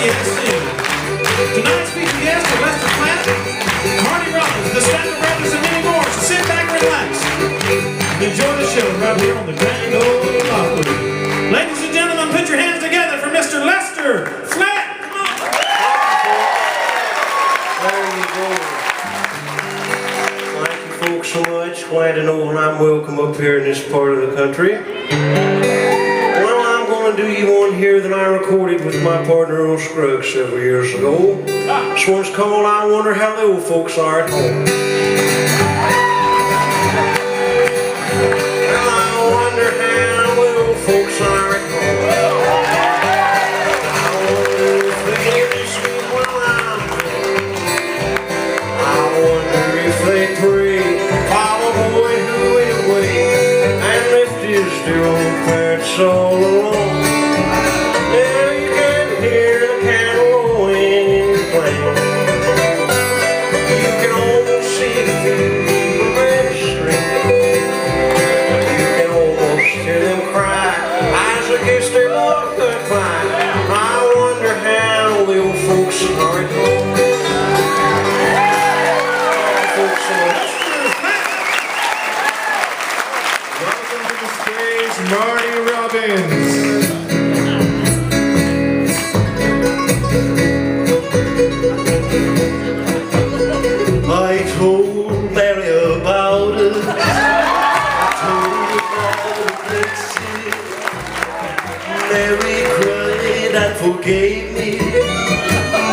Yes, indeed. Tonight's featured guests are Lester Flatt, Marty Robbins, the Stanton Brothers, and many more. So sit back and relax and enjoy the show right here on the Grand Ole Opry. Ladies and gentlemen, put your hands together for Mr. Lester Flatt. Come on. There you go. Thank you folks so much. Glad to know when I'm welcome up here in this part of the country. Well, I'm going to do you one here that I recorded with my partner Earl Scruggs several years ago. This one's called I Wonder How the Old Folks Are at Home. Well, I wonder how the old folks are at home. I wonder if they sleep while I'm home. I wonder if they pray, follow a boy who went away and left his dear old parents all alone. Now you can hear the cannonballing playing. You can almost see the field red street. You can almost hear them cry as they kiss their love goodbye. I wonder how the old folks are at home. Folks so much. Welcome to the stage, Marty Robbins. I told Mary about it. I told her about the places. Mary cried and forgave me.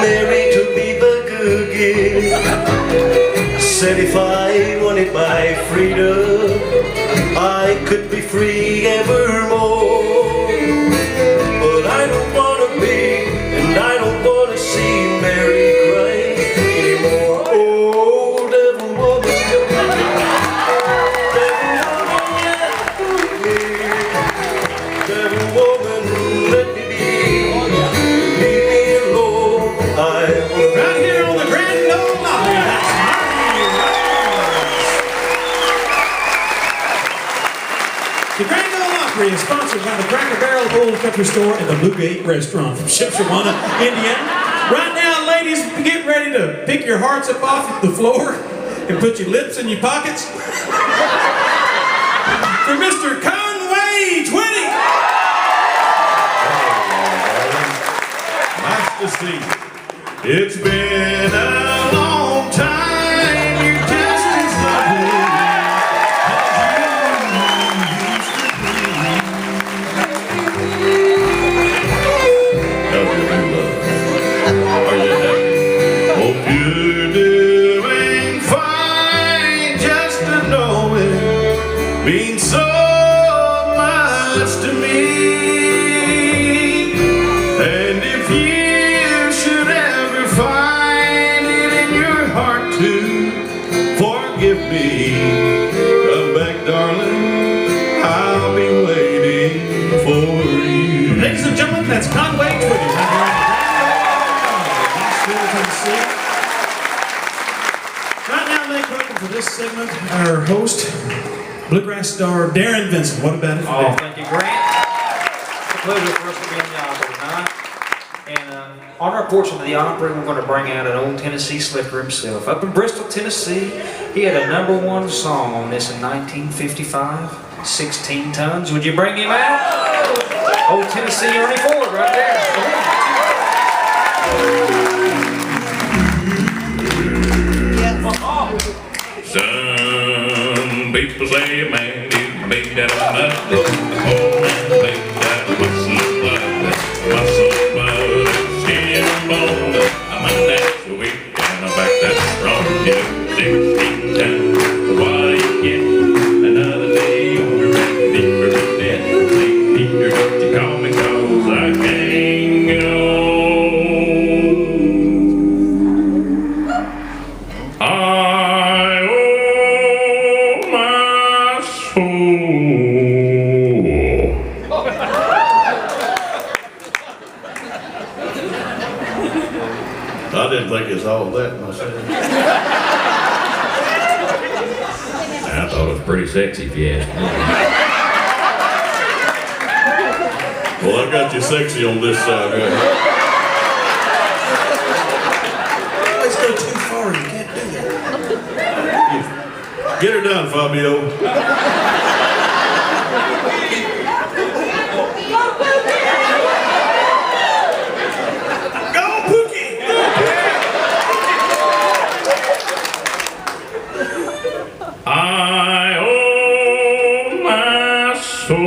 Mary took me back again. Said if I wanted my freedom, I could be free evermore. But I don't want to be, and I don't want to see Mary cry anymore. Oh, devil woman, devil woman, let me be. Leave me alone. Right here on the Grand Ole Opry, that's Marty Robbins. The Grand Ole Opry is sponsored by the Cracker Barrel Old Country Store and the Blue Gate Restaurant from Shipshewana, Indiana. Right now, ladies, get ready to pick your hearts up off the floor and put your lips in your pockets. For Mr. Conway Twitty. Nice to see you. It's been a long time, you're just as lovely as you used to be. How's your new love? Are you happy? Hope you're doing fine, just to know it means so much to me. And if you should ever find it in your heart to forgive me, come back, darling, I'll be waiting for you. Ladies and gentlemen, that's Conway Twitty. Right now, make welcome for this segment, our host, bluegrass star Dailey Vincent. What about it? Oh, thank you, Grant. It's a pleasure for us to be in the Opry tonight. And on our portion of the Opry, we're going to bring out an old Tennessee slicker himself. Up in Bristol, Tennessee, he had a #1 song on this in 1955, 16 tons. Would you bring him out? Old Tennessee Ernie Ford right there. Some people say a man is made out of mud. Oh, man made out of muscle and blood, skin and bone. I'm a natural weak and I'm back that strong. You 16 times, what do you get? Another day older and deeper in debt. Late Peter, don't you call me 'cause I can't get on. I owe my soul. I didn't think it's all that myself. I thought it was pretty sexy, if you ask me. Well, I got you sexy on this side right here. Get her done, Fabio. Go, Pookie! I owe my soul.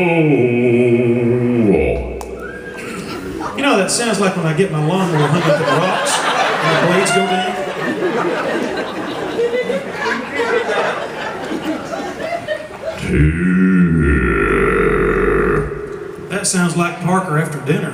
You know, that sounds like when I get my lawnmower hung up in the rocks and the blades go down. That sounds like Parker after dinner.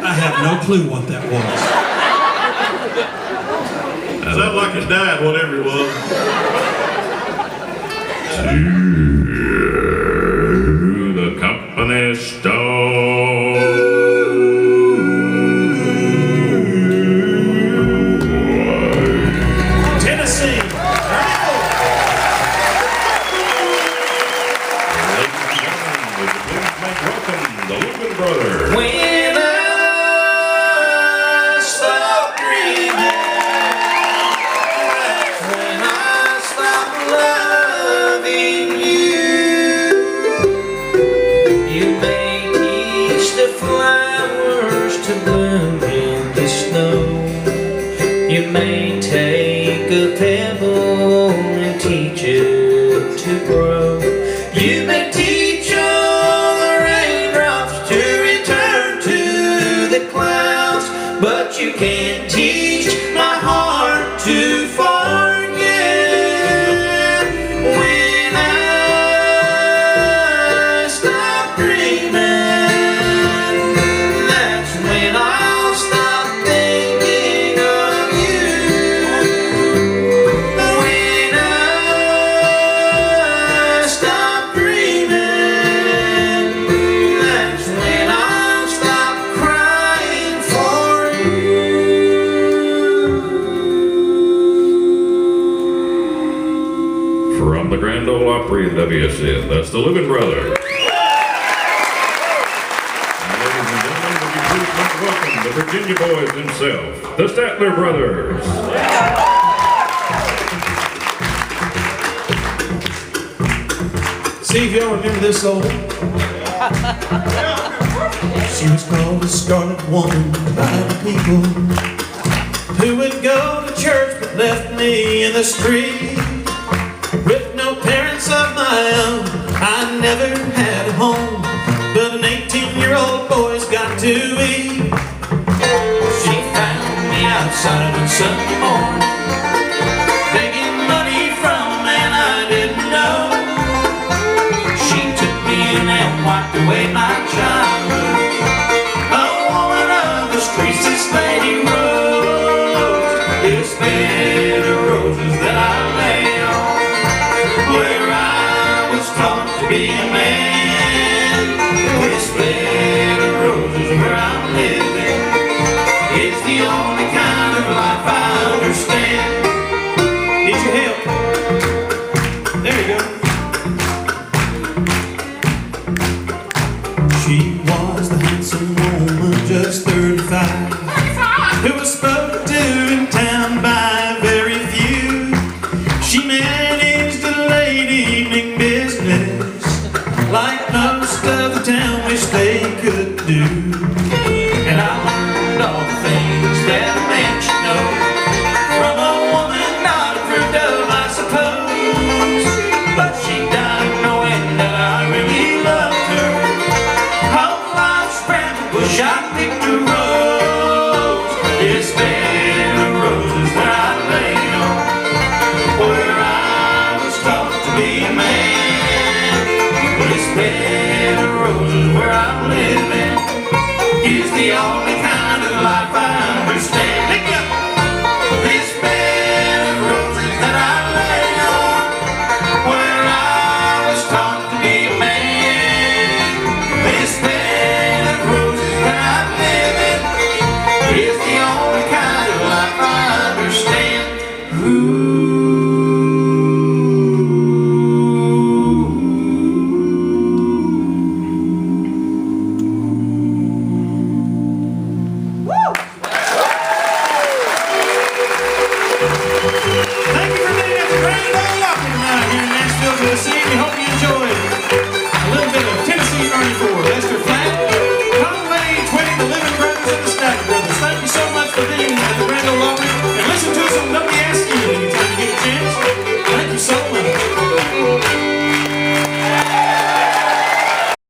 I have no clue what that was. Sounded like his dad, whatever it was. To the company store. Tennessee. Welcome, the Logan Brothers. When I stop dreaming, when I stop loving you, you may teach the flowers to bloom in the snow. You may take a pebble and teach it to grow. You may teach all the raindrops to return to the clouds, but you can't teach my heart to forget. When I stop dreaming, that's when I'll stop thinking of you. When I stop dreaming, that's when I'll stop crying for you. From the Grand Ole Opry in WSN, that's the Logan Brothers. And ladies and gentlemen, would you please welcome the Virginia boys themselves, the Statler Brothers. See if y'all remember this old. She was called a scarlet woman by the people who would go to church but left me in the street with no parents of my own. I never had a home, but an 18-year-old boy's got to eat. She found me outside on Sunday morning, begging money from a man I didn't know. She took me in and wiped away my childhood. A woman of the streets, this lady Rose, this bed of roses that I lay on, where I was taught to be a man. This bed of roses where I'm living, it's the only kind of life I understand. Need your help? There you go. She was the handsome woman, just 35, who was spoken to in town by very few. She managed a late evening business like most of the town wish they could do. And I learned all the things that a man should know from a woman not approved of, I suppose. But she died knowing that I really loved her. How life's bramble bush I picked a rose. This bed of roses that I lay on, where I was taught to be a man. This bed of roses where I'm living is the only kind of life I understand. Pick up this bed of roses that I lay on, where I was taught to be a man. This bed of roses that I'm living is the only kind of life I understand. Thank you for